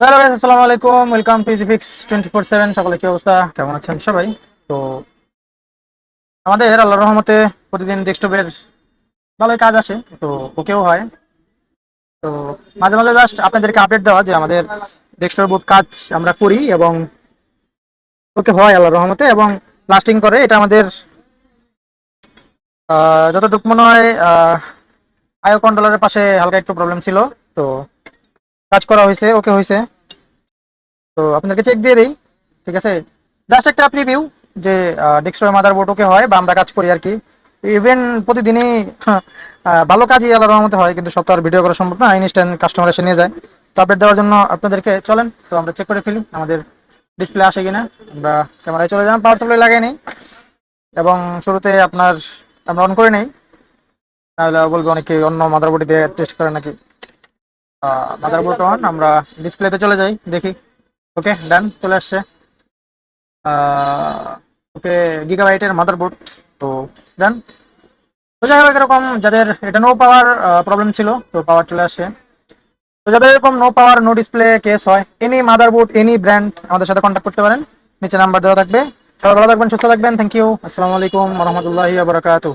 Hello guys, আসসালামু আলাইকুম। Welcome to Easyfix 24/7। সকলে কি অবস্থা, কেমন আছেন সবাই? তো আমাদের আল্লাহর রহমতে প্রতিদিন ডেস্কটপের ভালোই কাজ আসে, তো ওকেও হয়। তো মাঝে মাঝে জাস্ট আপনাদেরকে আপডেট দেওয়া যে আমাদের ডেস্কটপ বহুত কাজ আমরা করি এবং ওকে হয় আল্লাহর রহমতে এবং লাস্টিং করে। এটা আমাদের যতটুকু মনে হয় আইও কন্ট্রোলারের পাশে হালকা একটু প্রবলেম ছিল। তো কাজ করা হয়েছে, ওকে হয়েছে। তো আপনাদেরকে চেক দিয়ে দিই, ঠিক আছে? জাস্ট একটা প্রিভিউ যে ডেস্কটপের মাদারবোর্ড ওকে হয় বা আমরা কাজ করি আর কি। ইভেন প্রতিদিনই ভালো কাজই আল্লাহর রহমতে হয়, কিন্তু সব তো আর ভিডিও করা সম্ভব না, ইনস্ট্যান্ট কাস্টমার এসে নিয়ে যায়। তো আপডেট দেওয়ার জন্য আপনাদেরকে চলেন তো আমরা চেক করে ফেলি আমাদের ডিসপ্লে আসে কিনা। আমরা ক্যামেরায় চলে যান, পাওয়ার সাপ্লাই লাগাই নেই এবং শুরুতে আমরা অন করে নেই, তাহলে বলবো অনেকে অন্য মাদারবোর্ড দিয়ে টেস্ট করে নাকি। মাদারবোর্ড অন, আমরা ডিসপ্লেতে চলে যাই, দেখি। ওকে, ডান, চলে আসছে। ওকে, গিগাবাইটের মাদারবোর্ড। তো দেন, তো যাই হোক, এরকম যাদের এটা নো পাওয়ার প্রবলেম ছিল, তো পাওয়ার চলে আসে। তো যাদের এরকম no power no display case হয়, এনি মাদারবোর্ড এনি ব্র্যান্ড, আমাদের সাথে কন্ট্যাক্ট করতে পারেন। নিচে নাম্বার দেওয়া থাকবে। সবাই ভালো থাকবেন, সুস্থ থাকবেন। Thank you. আসসালামু আলাইকুম রহমতুল্লাহি ওয়া বারাকাতুহু।